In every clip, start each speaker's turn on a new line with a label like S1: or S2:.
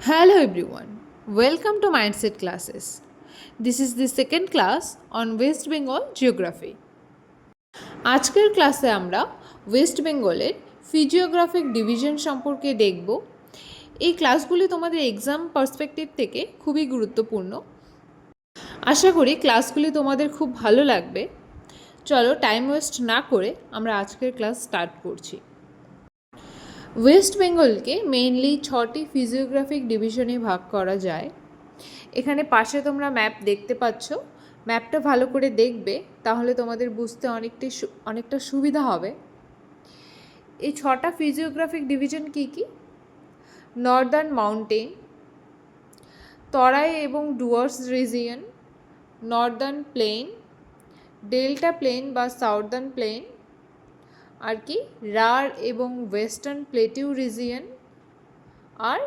S1: Hello everyone, welcome to Mindset Classes. This is the second class on West Bengal Geography. আজকের ক্লাসে আমরা West বেঙ্গলের physiographic division সম্পর্কে দেখব। এই ক্লাসগুলি তোমাদের এক্সাম পার্সপেক্টিভ থেকে খুবই গুরুত্বপূর্ণ। আশা করি ক্লাসগুলি তোমাদের খুব ভালো লাগবে। চলো টাইম ওয়েস্ট না করে আমরা আজকের ক্লাস স্টার্ট করছি। ওয়েস্ট বেঙ্গলকে মেইনলি 6টি ফিজিওগ্রাফিক ডিভিশনে ভাগ করা যায়। এখানে পাশে তোমরা ম্যাপ দেখতে পাচ্ছ, ম্যাপটা ভালো করে দেখবে, তাহলে তোমাদের বুঝতে অনেকটা সুবিধা হবে। এই 6টা ফিজিওগ্রাফিক ডিভিশন কী কী? নর্দার্ন মাউন্টেন, তরাই এবং Dooars region, northern plain, delta plain বা সাউদার্ন প্লেন, আর কি রার এবং ওয়েস্টার্ন প্লেটিউ রিজিয়ন, আর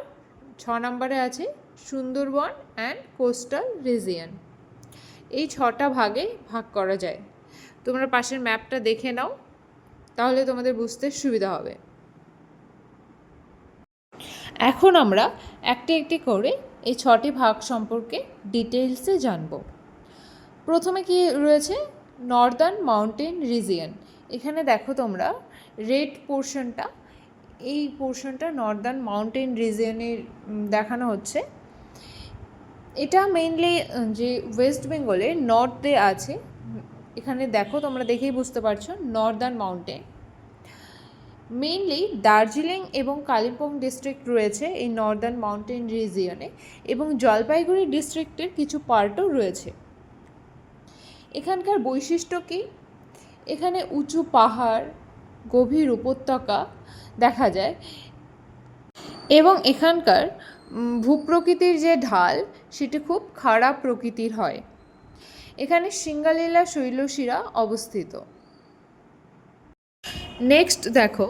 S1: 6 নম্বরে আছে সুন্দরবন অ্যান্ড কোস্টাল রিজিয়ন। এই 6টা ভাগে ভাগ করা যায়। তোমরা পাশের ম্যাপটা দেখে নাও, তাহলে তোমাদের বুঝতে সুবিধা হবে। এখন আমরা একটি একটি করে এই 6টি ভাগ সম্পর্কে ডিটেলসে জানব। প্রথমে কি রয়েছে? Northern mountain region. এখানে দেখো তোমরা রেড পোর্শনটা, এই পোর্শনটা নর্দার্ন মাউন্টেন রিজিয়নের দেখানো হচ্ছে। এটা মেইনলি যে ওয়েস্ট বেঙ্গলের নর্থে আছে। এখানে দেখো, তোমরা দেখেই বুঝতে পারছো নর্দার্ন মাউন্টেন। মেইনলি দার্জিলিং এবং কালিম্পং ডিস্ট্রিক্ট রয়েছে এই নর্দার্ন মাউন্টেন রিজিয়নে, এবং জলপাইগুড়ি ডিস্ট্রিক্টের কিছু পার্টও রয়েছে। এখানকার বৈশিষ্ট্য কী? এখানে উঁচু পাহাড়, গভীর উপত্যকা দেখা যায়, এবং এখানকার ভূপ্রকৃতির যে ঢাল সেটি খুব খাড়া প্রকৃতির হয়। এখানে সিঙ্গালীলা শৈলশিরা অবস্থিত। নেক্সট দেখো,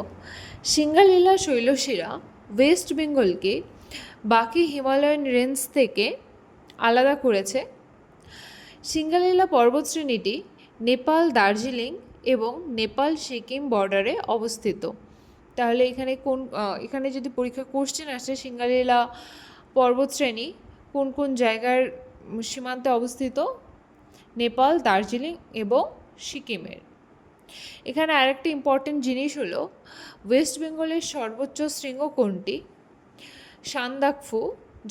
S1: সিঙ্গালীলা শৈলশিরা ওয়েস্ট বেঙ্গলকে বাকি হিমালয়ান রেঞ্জ থেকে আলাদা করেছে। সিঙ্গালীলা পর্বতশ্রেণীটি নেপাল, দার্জিলিং এবং নেপাল সিকিম বর্ডারে অবস্থিত। তাহলে এখানে যদি পরীক্ষা কোশ্চেন আসে সিঙ্গালীলা পর্বতশ্রেণী কোন কোন জায়গার সীমান্তে অবস্থিত? নেপাল, দার্জিলিং এবং সিকিমের। এখানে আরেকটি ইম্পর্টেন্ট জিনিস হলো, ওয়েস্ট বেঙ্গলের সর্বোচ্চ শৃঙ্গ কোনটি? সান্দাকফু,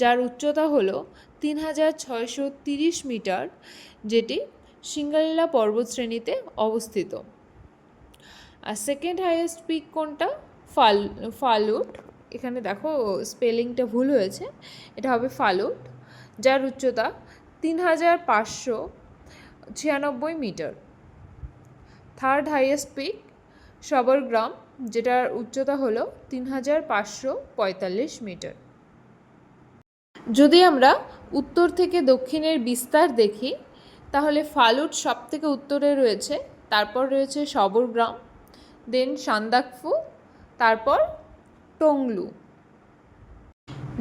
S1: যার উচ্চতা হলো 3630 মিটার, যেটি সিঙ্গালীলা পর্বতশ্রেণীতে অবস্থিত। আর সেকেন্ড হাইয়েস্ট পিক কোনটা? ফালুট। এখানে দেখো স্পেলিংটা ভুল হয়েছে, এটা হবে ফালুট, যার উচ্চতা 3596 মিটার। থার্ড হাইয়েস্ট পিক সবরগ্রাম, যেটার উচ্চতা হলো 3545 মিটার। যদি আমরা উত্তর থেকে দক্ষিণের বিস্তার দেখি, তাহলে ফালুট সব থেকে উত্তরে রয়েছে, তারপর রয়েছে সবরগ্রাম, দেন সান্দাকফু, তারপর টংলু।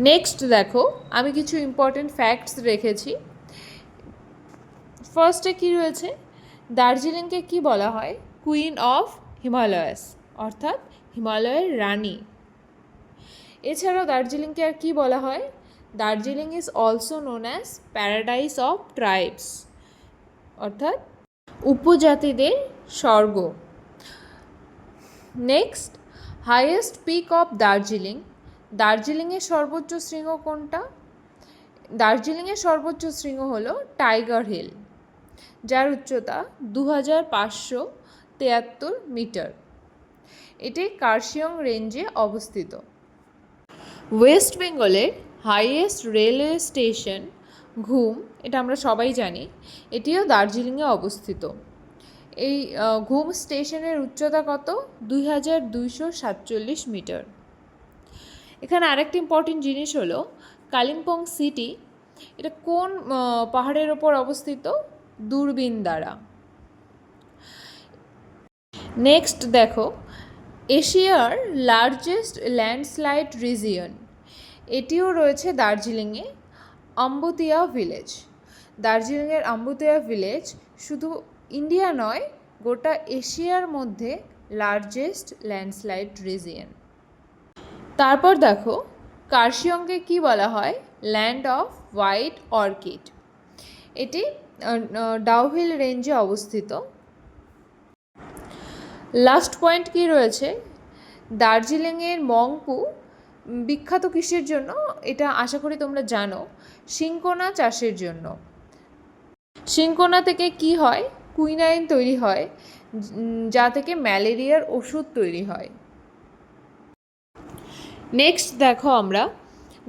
S1: নেক্সট দেখো, আমি কিছু ইম্পর্টেন্ট ফ্যাক্টস রেখেছি। ফার্স্টে কি রয়েছে? দার্জিলিংকে কি বলা হয়? কুইন অফ হিমালয়াস, অর্থাৎ হিমালয়ের রানী। এছাড়াও দার্জিলিংকে আর কি বলা হয়? Darjeeling is also known as paradise of tribes, অর্থাৎ উপজাতিদের স্বর্গ। Next, highest peak of Darjeeling. দার্জিলিংয়ের সর্বোচ্চ শৃঙ্গ কোনটা? দার্জিলিংয়ের সর্বোচ্চ শৃঙ্গ হলো টাইগার হিল, যার উচ্চতা 2573 মিটার। এটি কার্শিয়ং রেঞ্জে অবস্থিত। ওয়েস্ট বেঙ্গলের হাইয়েস্ট রেলওয়ে স্টেশন ঘুম, এটা আমরা সবাই জানি, এটিও দার্জিলিংয়ে অবস্থিত। এই ঘুম স্টেশনের উচ্চতা কত? 2247 মিটার। এখানে আরেকটি ইম্পর্টেন্ট জিনিস হলো, কালিম্পং সিটি, এটা কোন পাহাড়ের ওপর অবস্থিত? দূরবীন দ্বারা। নেক্সট দেখো, এশিয়ার লার্জেস্ট ল্যান্ডস্লাইড রিজিয়ন, এটিও রয়েছে দার্জিলিংয়ে, আম্বুতিয়া ভিলেজ। দার্জিলিংয়ের আম্বুতিয়া ভিলেজ শুধু ইন্ডিয়া নয়, গোটা এশিয়ার মধ্যে লার্জেস্ট ল্যান্ডস্লাইড রিজিয়ন। তারপর দেখো, কার্শিয়ংকে কি বলা হয়? Land off white orchid. এটি ডাউহিল রেঞ্জে অবস্থিত। লাস্ট পয়েন্ট কি রয়েছে? দার্জিলিংয়ের মংপু বিখ্যাত কিসের জন্য? এটা আশা করি তোমরা জানো, সিনকোনা চাষের জন্য। সিনকোনা থেকে কি হয়? কুইনাইন তৈরি হয়, যা থেকে ম্যালেরিয়ার ওষুধ তৈরি হয়। নেক্সট দেখো আমরা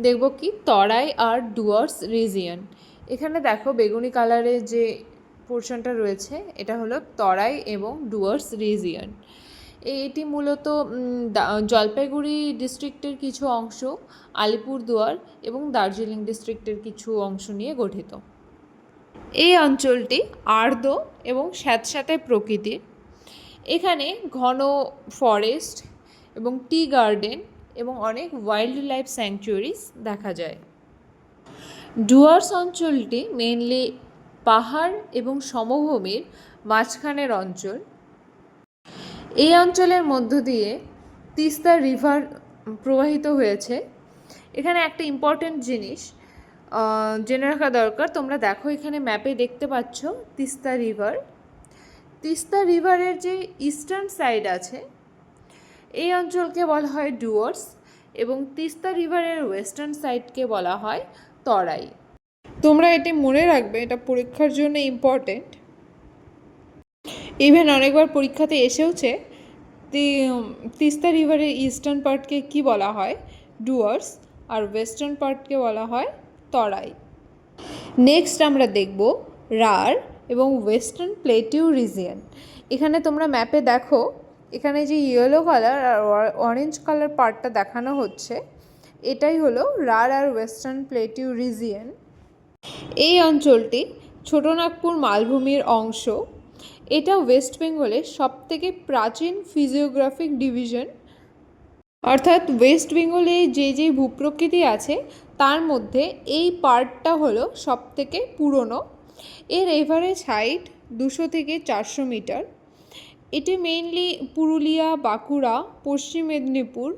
S1: দেখব কি তরাই আর ডুয়ার্স রিজিয়ন। এখানে দেখো বেগুনি কালারের যে পোর্শনটা রয়েছে এটা হলো তরাই এবং ডুয়ার্স রিজিয়ন। এটি মূলত জলপাইগুড়ি ডিস্ট্রিক্টের কিছু অংশ, আলিপুরদুয়ার এবং দার্জিলিং ডিস্ট্রিক্টের কিছু অংশ নিয়ে গঠিত। এই অঞ্চলটি আর্দ্র এবং স্যাঁতস্যাঁতে প্রকৃতির। এখানে ঘন ফরেস্ট এবং টি গার্ডেন এবং অনেক ওয়াইল্ড লাইফ স্যাংচুয়ারিজ দেখা যায়। ডুয়ার্স অঞ্চলটি মেইনলি পাহাড় এবং সমভূমির মাঝখানের অঞ্চল। এই অঞ্চলের মধ্য দিয়ে তিস্তা রিভার প্রবাহিত হয়েছে। এখানে একটা ইম্পর্ট্যান্ট জিনিস জেনে রাখা দরকার। তোমরা দেখো এখানে ম্যাপে দেখতে পাচ্ছ তিস্তা রিভার। তিস্তা রিভারের যে ইস্টার্ন সাইড আছে এই অঞ্চলকে বলা হয় ডুয়ার্স এবং তিস্তা রিভারের ওয়েস্টার্ন সাইডকে বলা হয় তরাই। তোমরা এটি মনে রাখবে, এটা পরীক্ষার জন্য ইম্পর্টেন্ট। ইভেন অনেকবার পরীক্ষাতে এসেওছে। তিস্তা রিভারের ইস্টার্ন পার্টকে কি বলা হয়? ডুয়ার্স, আর ওয়েস্টার্ন পার্টকে বলা হয় তরাই। নেক্সট আমরা দেখব রার এবং ওয়েস্টার্ন প্লেটিউ রিজিয়ন। এখানে তোমরা ম্যাপে দেখো এখানে যে ইয়েলো কালার আর অরেঞ্জ কালার পার্টটা দেখানো হচ্ছে এটাই হলো রার আর ওয়েস্টার্ন প্লেটিউ রিজিয়ন। এই অঞ্চলটি ছোটনাগপুর মালভূমির অংশ। এটা ওয়েস্ট বেঙ্গলের সবথেকে প্রাচীন ফিজিওগ্রাফিক ডিভিশন, অর্থাৎ ওয়েস্ট বেঙ্গলে যে ভূপ্রকৃতি আছে তার মধ্যে এই পার্টটা হলো সবথেকে পুরনো। এর এভারেজ হাইট 200 থেকে 400 মিটার। এটি মেইনলি পুরুলিয়া, বাঁকুড়া, পশ্চিম মেদিনীপুর,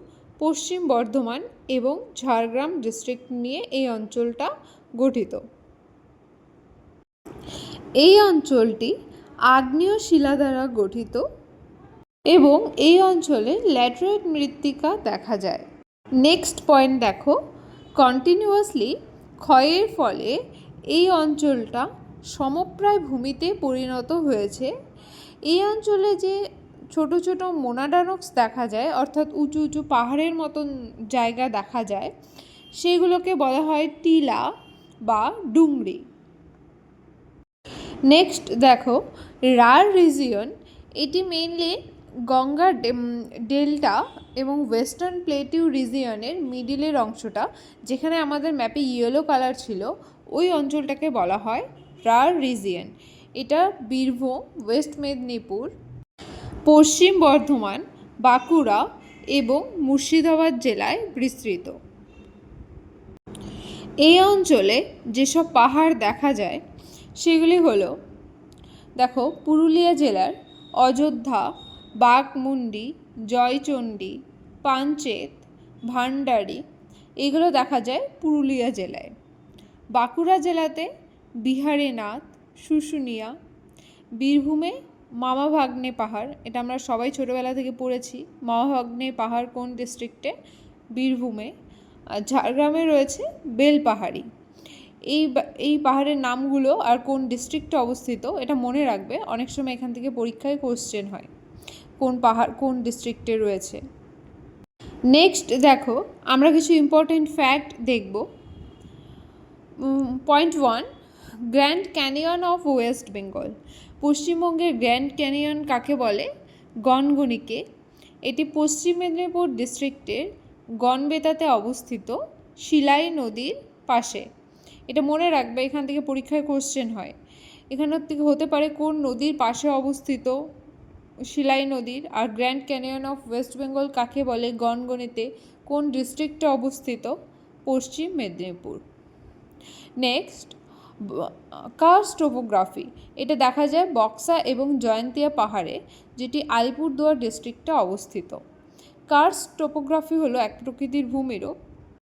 S1: পশ্চিম বর্ধমান এবং ঝাড়গ্রাম ডিস্ট্রিক্ট নিয়ে এই অঞ্চলটা গঠিত। এই অঞ্চলটি আগ্নেয় শিলা দ্বারা গঠিত এবং এই অঞ্চলে ল্যাটেরাইট মৃত্তিকা দেখা যায়। নেক্সট পয়েন্ট দেখো, কন্টিনিউয়াসলি ক্ষয়ের ফলে এই অঞ্চলটা সমপ্রায় ভূমিতে পরিণত হয়েছে। এই অঞ্চলে যে ছোট ছোট মোনাডানক্স দেখা যায়, অর্থাৎ উঁচু উঁচু পাহাড়ের মতন জায়গা দেখা যায়, সেগুলোকে বলা হয় টিলা বা ডুংরি। নেক্সট দেখো রার রিজিয়ন। এটি মেইনলি গঙ্গা ডেল্টা এবং ওয়েস্টার্ন প্লেটিউ রিজিয়নের মিডিলের অংশটা, যেখানে আমাদের ম্যাপে ইয়েলো কালার ছিল ওই অঞ্চলটাকে বলা হয় রার রিজিয়ন। এটা বীরভূম, ওয়েস্ট মেদিনীপুর, পশ্চিম বর্ধমান, বাঁকুড়া এবং মুর্শিদাবাদ জেলায় বিস্তৃত। এই অঞ্চলে যেসব পাহাড় দেখা যায় সেগুলি হলো, দেখো পুরুলিয়া জেলার অযোধ্যা, বাঘমুন্ডি, জয়চণ্ডী, পাঞ্চেত, ভান্ডারি, এগুলো দেখা যায় পুরুলিয়া জেলায়। বাঁকুড়া জেলাতে বিহারীনাথ, শুশুনিয়া। বীরভূমে মামাভাগ্নে পাহাড়, এটা আমরা সবাই ছোটোবেলা থেকে পড়েছি। মামাভাগ্নে পাহাড় কোন ডিস্ট্রিক্টে? বীরভূমে। আর ঝাড়গ্রামে রয়েছে বেলপাহাড়ি। এই পাহাড়ের নামগুলো আর কোন ডিস্ট্রিক্টে অবস্থিত এটা মনে রাখবে, অনেক সময় এখান থেকে পরীক্ষায় কোশ্চেন হয় কোন পাহাড় কোন ডিস্ট্রিক্টে রয়েছে। নেক্সট দেখো আমরা কিছু ইম্পর্টেন্ট ফ্যাক্ট দেখব। Point 1, grand canyon of West Bengal. পশ্চিমবঙ্গের গ্র্যান্ড ক্যানিয়ন কাকে বলে? গনগনিকে। এটি পশ্চিম মেদিনীপুর ডিস্ট্রিক্টের গনবেতাতে অবস্থিত, শিলাই নদীর পাশে। এটা মনে রাখবে, এখান থেকে পরীক্ষায় কোশ্চেন হয়। এখানের থেকে হতে পারে কোন নদীর পাশে অবস্থিত? শিলাই নদীর। আর grand canyon of West Bengal কাকে বলে? গনগনিতে। কোন ডিস্ট্রিক্টে অবস্থিত? পশ্চিম মেদিনীপুর। Next karst topography. এটা দেখা যায় বক্সা এবং জয়ন্তিয়া পাহাড়ে, যেটি আলিপুরদুয়ার ডিস্ট্রিক্টে অবস্থিত। কার্স্ট টোপোগ্রাফি হলো এক প্রকৃতির ভূমিরূপ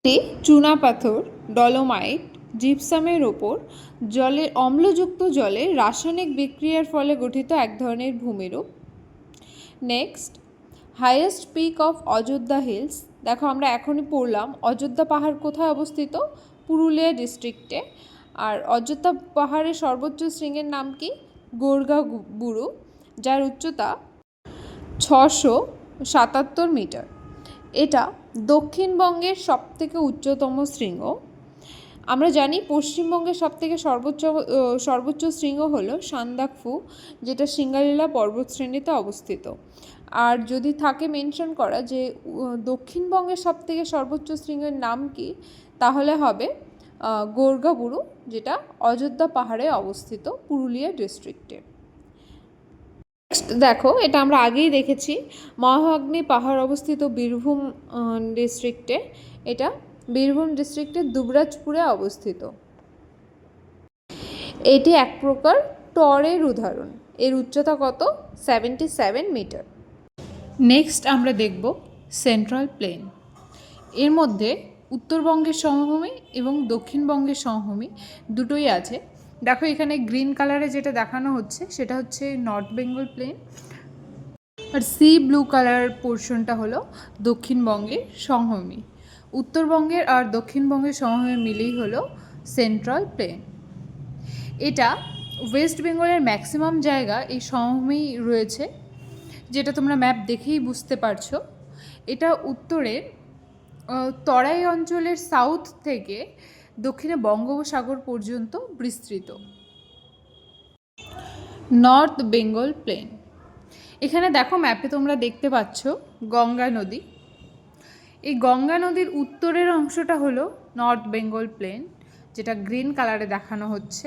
S1: এটি চুনাপাথর, ডলোমাইট, জিপসামের ওপর জলের অম্লযুক্ত জলে রাসায়নিক বিক্রিয়ার ফলে গঠিত এক ধরনের ভূমিরূপ। Next, highest peak of Ayodhya hills. দেখো আমরা এখনই পড়লাম অযোধ্যা পাহাড় কোথায় অবস্থিত, পুরুলিয়া ডিস্ট্রিক্টে। আর অযোধ্যা পাহাড়ের সর্বোচ্চ শৃঙ্গের নাম কি, গোর্গাবুরু, যার উচ্চতা 677 মিটার। এটা দক্ষিণবঙ্গের সবথেকে উচ্চতম শৃঙ্গ। আমরা জানি পশ্চিমবঙ্গের সবথেকে সর্বোচ্চ শৃঙ্গ হলো সান্দাকফু, যেটা সিঙ্গালীলা পর্বতশ্রেণীতে অবস্থিত। আর যদি থাকে মেনশন করা যে দক্ষিণবঙ্গের সবথেকে সর্বোচ্চ শৃঙ্গের নাম কি, তাহলে হবে গোর্গাবুরু, যেটা অযোধ্যা পাহাড়ে অবস্থিত পুরুলিয়া ডিস্ট্রিক্টে। নেক্সট দেখো, এটা আমরা আগেই দেখেছি, মহাগ্নি পাহাড় অবস্থিত বীরভূম ডিস্ট্রিক্টে। এটা বীরভূম ডিস্ট্রিক্টের দুবরাজপুরে অবস্থিত। এটি এক প্রকার টরের উদাহরণ। এর উচ্চতা কত, 77 মিটার। নেক্সট আমরা দেখব সেন্ট্রাল প্লেন। এর মধ্যে উত্তরবঙ্গের সমভূমি এবং দক্ষিণবঙ্গের সমভূমি দুটোই আছে। দেখো এখানে গ্রিন কালারে যেটা দেখানো হচ্ছে সেটা হচ্ছে নর্থ বেঙ্গল প্লেন, আর সি ব্লু কালার পোর্শনটা হলো দক্ষিণবঙ্গের সমভূমি। উত্তরবঙ্গের আর দক্ষিণবঙ্গের সমভূমি মিলেই হলো সেন্ট্রাল প্লেন। এটা ওয়েস্ট বেঙ্গলের ম্যাক্সিমাম জায়গা এই সমভূমি রয়েছে, যেটা তোমরা ম্যাপ দেখেই বুঝতে পারছো। এটা উত্তরের তরাই অঞ্চলের সাউথ থেকে দক্ষিণে বঙ্গোপসাগর পর্যন্ত বিস্তৃত। নর্থ বেঙ্গল প্লেন, এখানে দেখো ম্যাপে তোমরা দেখতে পাচ্ছ গঙ্গা নদী। এই গঙ্গা নদীর উত্তরের অংশটা হলো নর্থ বেঙ্গল প্লেন, যেটা গ্রিন কালারে দেখানো হচ্ছে।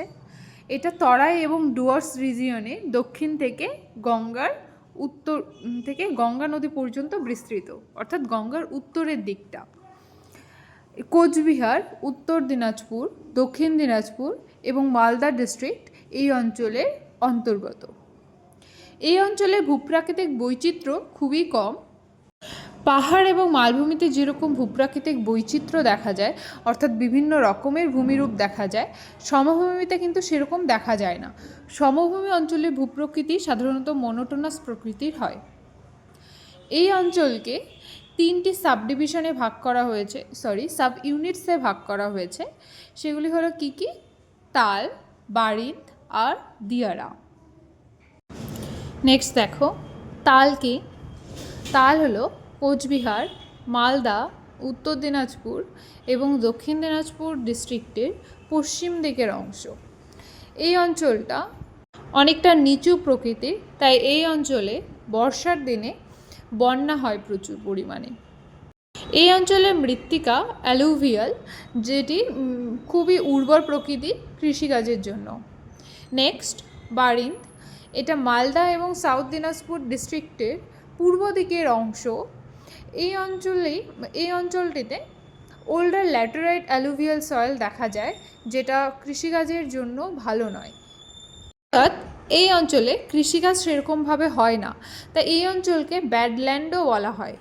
S1: এটা তরাই এবং ডুয়ার্স রিজিয়নে দক্ষিণ থেকে উত্তর থেকে গঙ্গা নদী পর্যন্ত বিস্তৃত, অর্থাৎ গঙ্গার উত্তরের দিকটা। কোচবিহার, উত্তর দিনাজপুর, দক্ষিণ দিনাজপুর এবং মালদা ডিস্ট্রিক্ট এই অঞ্চলের অন্তর্গত। এই অঞ্চলে ভূপ্রাকৃতিক বৈচিত্র্য খুবই কম। পাহাড় এবং মালভূমিতে যেরকম ভূপ্রাকৃতিক বৈচিত্র্য দেখা যায়, অর্থাৎ বিভিন্ন রকমের ভূমিরূপ দেখা যায়, সমভূমিতে কিন্তু সেরকম দেখা যায় না। সমভূমি অঞ্চলের ভূপ্রকৃতি সাধারণত মনোটোনাস প্রকৃতির হয়। এই অঞ্চলকে 3টি সাবডিভিশনে ভাগ করা হয়েছে, সাব ইউনিটসে ভাগ করা হয়েছে। সেগুলি হলো কি কি, তাল, বারিন্দ আর দিয়ারা। নেক্সট দেখো তাল কি। তাল হলো কোচবিহার, মালদা, উত্তর দিনাজপুর এবং দক্ষিণ দিনাজপুর ডিস্ট্রিক্টের পশ্চিম দিকের অংশ। এই অঞ্চলটা অনেকটা নিচু প্রকৃতির, তাই এই অঞ্চলে বর্ষার দিনে বন্যা হয় প্রচুর পরিমাণে। এই অঞ্চলের মৃত্তিকা অ্যালুভিয়াল, যেটি খুবই উর্বর প্রকৃতির কৃষিকাজের জন্য। নেক্সট বারিন্দ, এটা মালদা এবং সাউথ দিনাজপুর ডিস্ট্রিক্টের পূর্ব দিকের অংশ। এই অঞ্চলটিতে ওল্ডার ল্যাটেরাইট অ্যালুভিয়াল সয়েল দেখা যায়, যেটা কৃষিকাজের জন্য ভালো নয়। অর্থাৎ এই অঞ্চলে কৃষিকাজ সেরকমভাবে হয় না, তাই এই অঞ্চলকে ব্যাডল্যান্ডও বলা হয়।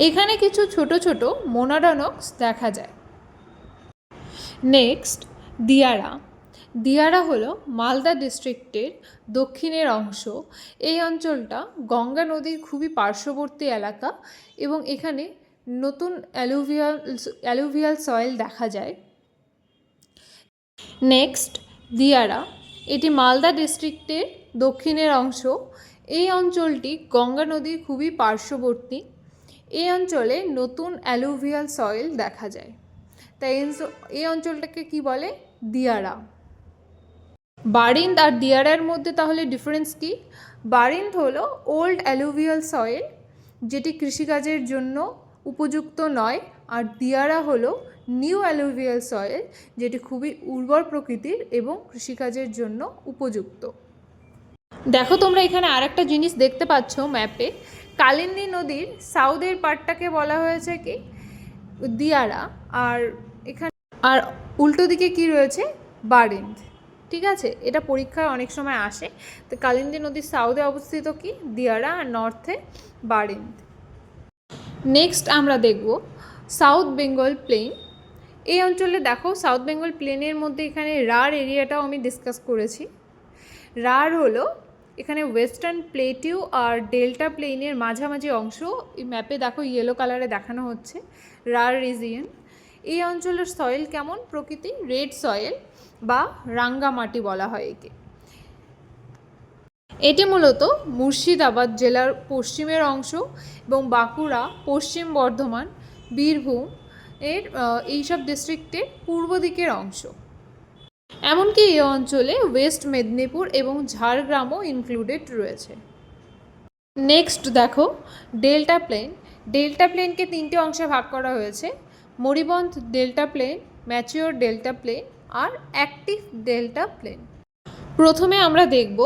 S1: এখানে কিছু ছোট ছোট মোনাডনক্স দেখা যায়। নেক্সট দিয়ারা। দিয়ারা হলো মালদা ডিস্ট্রিক্টের দক্ষিণের অংশ। এই অঞ্চলটা গঙ্গা নদীর খুবই পার্শ্ববর্তী এলাকা এবং এখানে নতুন অ্যালুভিয়াল সয়েল দেখা যায়। নেক্সট দিয়ারা, এটি মালদা ডিস্ট্রিক্টের দক্ষিণের অংশ। এই অঞ্চলটি গঙ্গা নদীর খুবই পার্শ্ববর্তী। এই অঞ্চলে নতুন অ্যালুভিয়াল সয়েল দেখা যায়, তাই এই অঞ্চলটাকে কি বলে, দিয়ারা। বারিন্দ আর দিয়ারার মধ্যে তাহলে ডিফারেন্স কি? বারিন্দ হলো ওল্ড অ্যালুভিয়াল সয়েল, যেটি কৃষিকাজের জন্য উপযুক্ত নয়, আর দিয়ারা হলো নিউ অ্যালুভিয়াল সয়েল, যেটি খুবই উর্বর প্রকৃতির এবং কৃষিকাজের জন্য উপযুক্ত। দেখো তোমরা এখানে আরেকটা জিনিস দেখতে পাচ্ছ ম্যাপে, কালিন্দী নদীর সাউথের পার্টটাকে বলা হয়েছে কি, দিয়ারা, আর এখানে আর উল্টো দিকে কি রয়েছে, বারিন্দ। ঠিক আছে, এটা পরীক্ষায় অনেক সময় আসে। তো কালিন্দী নদীর সাউথে অবস্থিত কি, দিয়ারা, আর নর্থে বারিন্দ। নেক্সট আমরা দেখব সাউথ বেঙ্গল প্লেন। এই অঞ্চলে দেখো সাউথ বেঙ্গল প্লেনের মধ্যে এখানে রার এরিয়াটাও আমি ডিসকাস করেছি। রার হলো এখানে ওয়েস্টার্ন প্লেটিউ আর ডেল্টা প্লেনের মাঝামাঝি অংশ, এই ম্যাপে দেখো ইয়েলো কালারে দেখানো হচ্ছে রার রিজিয়ন। এই অঞ্চলের সয়েল কেমন প্রকৃতি? রেড সয়েল বা রাঙ্গামাটি বলা হয় একে। এটি মূলত মুর্শিদাবাদ জেলার পশ্চিমের অংশ এবং বাঁকুড়া, পশ্চিম বর্ধমান, বীরভূম এর এইসব ডিস্ট্রিক্টের পূর্ব দিকের অংশ। এমনকি এই অঞ্চলে ওয়েস্ট মেদিনীপুর এবং ঝাড়গ্রামও ইনক্লুডেড রয়েছে। নেক্সট দেখো ডেল্টা প্লেন। ডেল্টা প্লেনকে তিনটে অংশে ভাগ করা হয়েছে: moribund delta plain, mature delta plain আর অ্যাক্টিভ ডেল্টা প্লেন। প্রথমে আমরা দেখব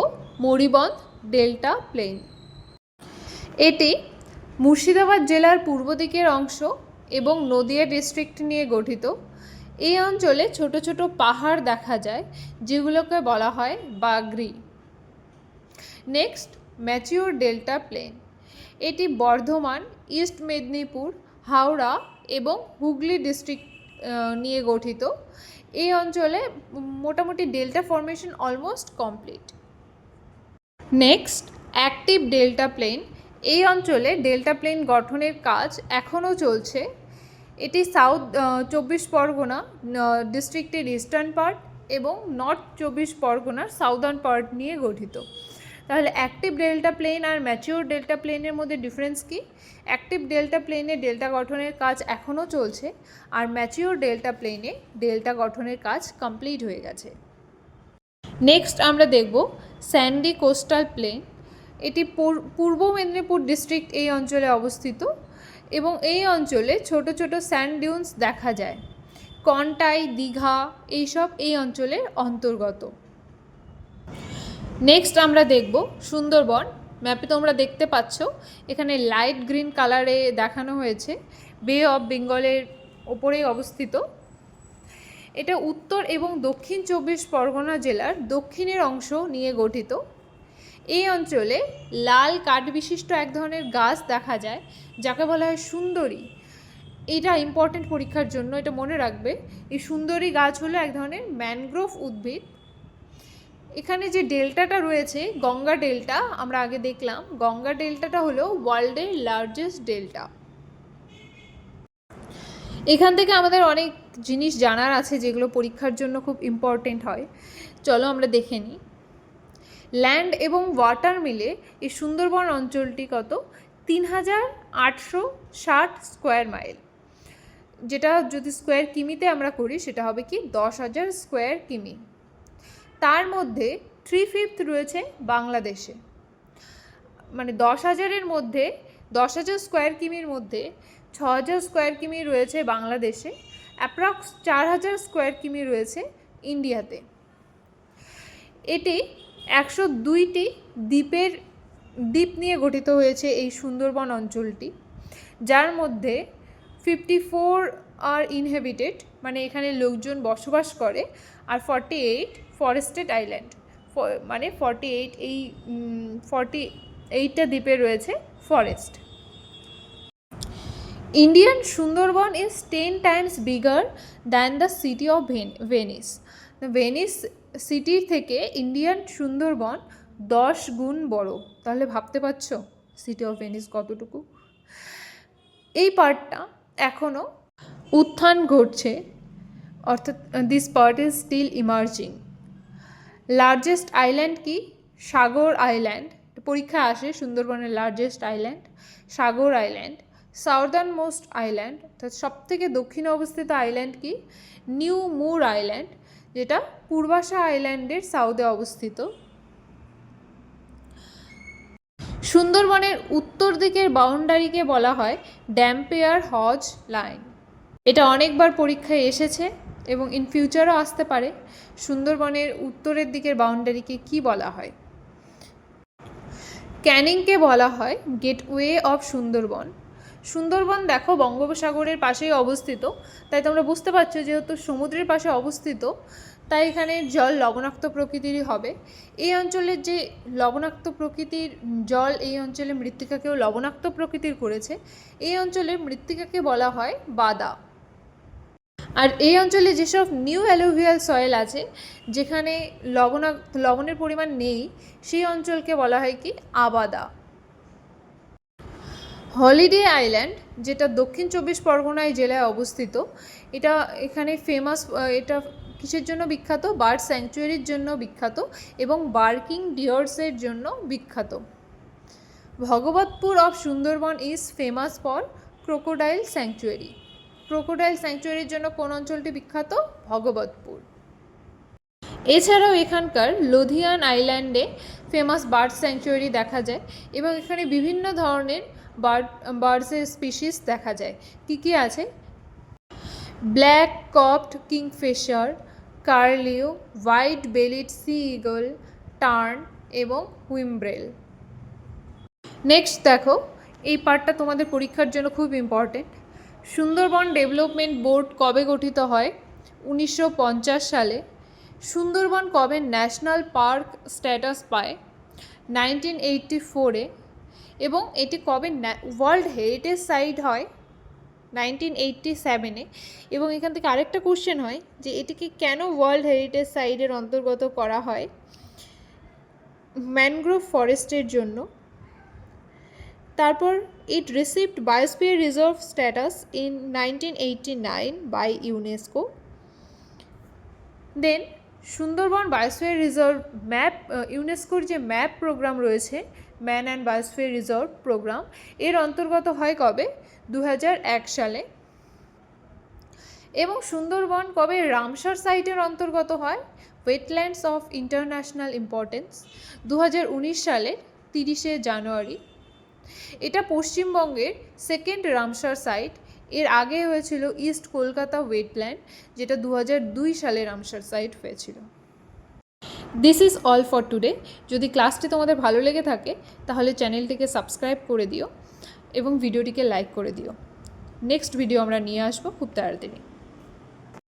S1: মরিবন্দ ডেল্টা প্লেন। এটি মুর্শিদাবাদ জেলার পূর্ব দিকের অংশ এবং নদিয়া ডিস্ট্রিক্ট নিয়ে গঠিত। এই অঞ্চলে ছোট ছোট পাহাড় দেখা যায় যেগুলোকে বলা হয় বাগরি। Next mature delta plain. এটি বর্ধমান, ইস্ট মেদিনীপুর, হাওড়া এবং হুগলি ডিস্ট্রিক্ট নিয়ে গঠিত। এই অঞ্চলে মোটামুটি delta formation almost complete. Next active delta plain. এই অঞ্চলে ডেল্টা প্লেন গঠনের কাজ এখনও চলছে। এটি সাউথ 24 পরগনা ডিস্ট্রিক্টের ইস্টার্ন পার্ট এবং নর্থ 24 পরগনার সাউদার্ন পার্ট নিয়ে গঠিত। তাহলে অ্যাক্টিভ ডেল্টা প্লেন আর ম্যাচিওর ডেল্টা প্লেনের মধ্যে ডিফারেন্স কি? অ্যাক্টিভ ডেল্টা প্লেনে ডেল্টা গঠনের কাজ এখনও চলছে, আর ম্যাচিওর ডেল্টা প্লেনে ডেল্টা গঠনের কাজ কমপ্লিট হয়ে গেছে। নেক্সট আমরা দেখব স্যান্ডি কোস্টাল প্লেন। এটি পূর্ব মেদিনীপুর ডিস্ট্রিক্ট এই অঞ্চলে অবস্থিত এবং এই অঞ্চলে ছোট ছোট স্যান্ড ডিউন্স দেখা যায়। কন্টাই, দীঘা এইসব এই অঞ্চলের অন্তর্গত। নেক্সট আমরা দেখব সুন্দরবন। ম্যাপে তোমরা দেখতে পাচ্ছ এখানে লাইট গ্রিন কালারে দেখানো হয়েছে, বে অফ বেঙ্গলের ওপরেই অবস্থিত। এটা উত্তর এবং দক্ষিণ 24 পরগনা জেলার দক্ষিণের অংশ নিয়ে গঠিত। এই অঞ্চলে লাল কাঠ বিশিষ্ট এক ধরনের গাছ দেখা যায় যাকে বলা হয় সুন্দরী। এটা ইম্পর্টেন্ট পরীক্ষার জন্য, এটা মনে রাখবে। এই সুন্দরী গাছ হলো এক ধরনের ম্যানগ্রোভ উদ্ভিদ। এখানে যে ডেল্টাটা রয়েছে গঙ্গা ডেল্টা, আমরা আগে দেখলাম গঙ্গা ডেল্টাটা হলো ওয়ার্ল্ডের লার্জেস্ট ডেল্টা। এখান থেকে আমাদের অনেক জিনিস জানার আছে যেগুলো পরীক্ষার জন্য খুব ইম্পর্টেন্ট হয়। চলো আমরা দেখে নিই। ল্যান্ড এবং ওয়াটার মিলে এই সুন্দরবন অঞ্চলটি কত? 3860 স্কোয়ার মাইল, যেটা যদি স্কোয়ার কিমিতে আমরা করি সেটা হবে কি 10,000 স্কোয়ার কিমি। তার মধ্যে 3/5 রয়েছে বাংলাদেশে, মানে 10,000-এর মধ্যে 10,000 স্কোয়ার কিমির মধ্যে 6,000 স্কোয়ার কিমি রয়েছে বাংলাদেশে, অ্যাপ্রক্স 4,000 স্কোয়ার কিমি রয়েছে ইন্ডিয়াতে। এটি 102টি দ্বীপ নিয়ে গঠিত হয়েছে এই সুন্দরবন অঞ্চলটি, যার মধ্যে 54 আর ইনহেবিটেড, মানে এখানে লোকজন বসবাস করে, আর 48 ফরেস্টেড আইল্যান্ড, মানে 48টা দ্বীপে রয়েছে forest. Indian Sundarban is 10 times bigger than the city of Venice. Venice সিটির থেকে ইন্ডিয়ান সুন্দরবন 10 গুণ বড়। তাহলে ভাবতে পারছো সিটি অফ ভেনিস কতটুকু। এই পার্টটা এখনও উত্থান ঘটছে, অর্থাৎ this part is still emerging. Largest island কি? সাগর আইল্যান্ড। পরীক্ষা আসে সুন্দরবনের largest island Sagar island. Southernmost island, অর্থাৎ সবথেকে দক্ষিণে অবস্থিত আইল্যান্ড কি? নিউ মুর আইল্যান্ড, যেটা পূর্বাশা আইল্যান্ডের সাউথে অবস্থিত। সুন্দরবনের উত্তর দিকের বাউন্ডারিকে বলা হয় ড্যাম্পিয়ার হজ লাইন। এটা অনেকবার পরীক্ষায় এসেছে এবং ইন ফিউচারও আসতে পারে। সুন্দরবনের উত্তরের দিকের বাউন্ডারিকে কি বলা হয়? ক্যানিংকে বলা হয় গেটওয়ে অফ সুন্দরবন। সুন্দরবন দেখো বঙ্গোপসাগরের পাশেই অবস্থিত, তাই তোমরা বুঝতে পারছো যেহেতু সমুদ্রের পাশে অবস্থিত তাই এখানে জল লবণাক্ত প্রকৃতিরই হবে। এই অঞ্চলের যে লবণাক্ত প্রকৃতির জল এই অঞ্চলে মৃত্তিকাকেও লবণাক্ত প্রকৃতির করেছে, এই অঞ্চলের মৃত্তিকাকে বলা হয় বাদা। আর এই অঞ্চলে যেসব নিউ অ্যালুভিয়াল সয়েল আছে, যেখানে লবণের পরিমাণ নেই, সেই অঞ্চলকে বলা হয় কি আবাদা। হলিডে আইল্যান্ড, যেটা দক্ষিণ 24 পরগনায় জেলায় অবস্থিত, এখানে ফেমাস, এটা কিসের জন্য বিখ্যাত? বার্ড স্যাংচুয়ারির জন্য বিখ্যাত এবং বার্কিং ডিয়ার্সের জন্য বিখ্যাত। Bhagabatpur of Sundarban is famous for crocodile sanctuary. Crocodile স্যাংচুয়ারির জন্য কোন অঞ্চলটি বিখ্যাত? ভগবতপুর। এছাড়াও এখানকার লোধিয়ান আইল্যান্ডে ফেমাস বার্ড স্যাংচুয়ারি দেখা যায় এবং এখানে বিভিন্ন ধরনের বার্ডসের স্পিসিস দেখা যায়। কী কী আছে? Black capped kingfisher, curlew, white bellied sea eagle, tern এবং হুইমব্রেল। নেক্সট দেখো, এই পার্টটা তোমাদের পরীক্ষার জন্য খুব ইম্পর্টেন্ট। সুন্দরবন ডেভেলপমেন্ট বোর্ড কবে গঠিত হয়? 1950 সালে। সুন্দরবন কবে ন্যাশনাল পার্ক স্ট্যাটাস পায়? 1984-এ। এবং এটি কবে ওয়ার্ল্ড হেরিটেজ সাইট হয়? 1987-এ। এবং এখান থেকে আরেকটা কোশ্চেন হয় যে এটিকে কেন ওয়ার্ল্ড হেরিটেজ সাইটের অন্তর্গত করা হয়? ম্যানগ্রোভ ফরেস্টের জন্য। তারপর it received biosphere reserve status in 1989 by UNESCO. Then Sundarban biosphere reserve map, ইউনেস্কোর যে ম্যাপ প্রোগ্রাম রয়েছে, man and biosphere reserve programme, এর অন্তর্গত হয় কবে? 2001 সালে। এবং সুন্দরবন কবে রামসার সাইটের অন্তর্গত হয়? ওয়েটল্যান্ডস অফ ইন্টারন্যাশনাল ইম্পর্টেন্স, 2019 সালের 30শে জানুয়ারি। এটা পশ্চিমবঙ্গের সেকেন্ড রামসার সাইট। এর আগে হয়েছিল ইস্ট কলকাতা ওয়েটল্যান্ড, যেটা 2002 সালে রামসার সাইট হয়েছিল। This is all for today. যদি ক্লাসটি তোমাদের ভালো লেগে থাকে তাহলে চ্যানেলটিকে সাবস্ক্রাইব করে দিও এবং ভিডিওটিকে লাইক করে দিও। নেক্সট ভিডিও আমরা নিয়ে আসবো খুব তাড়াতাড়ি।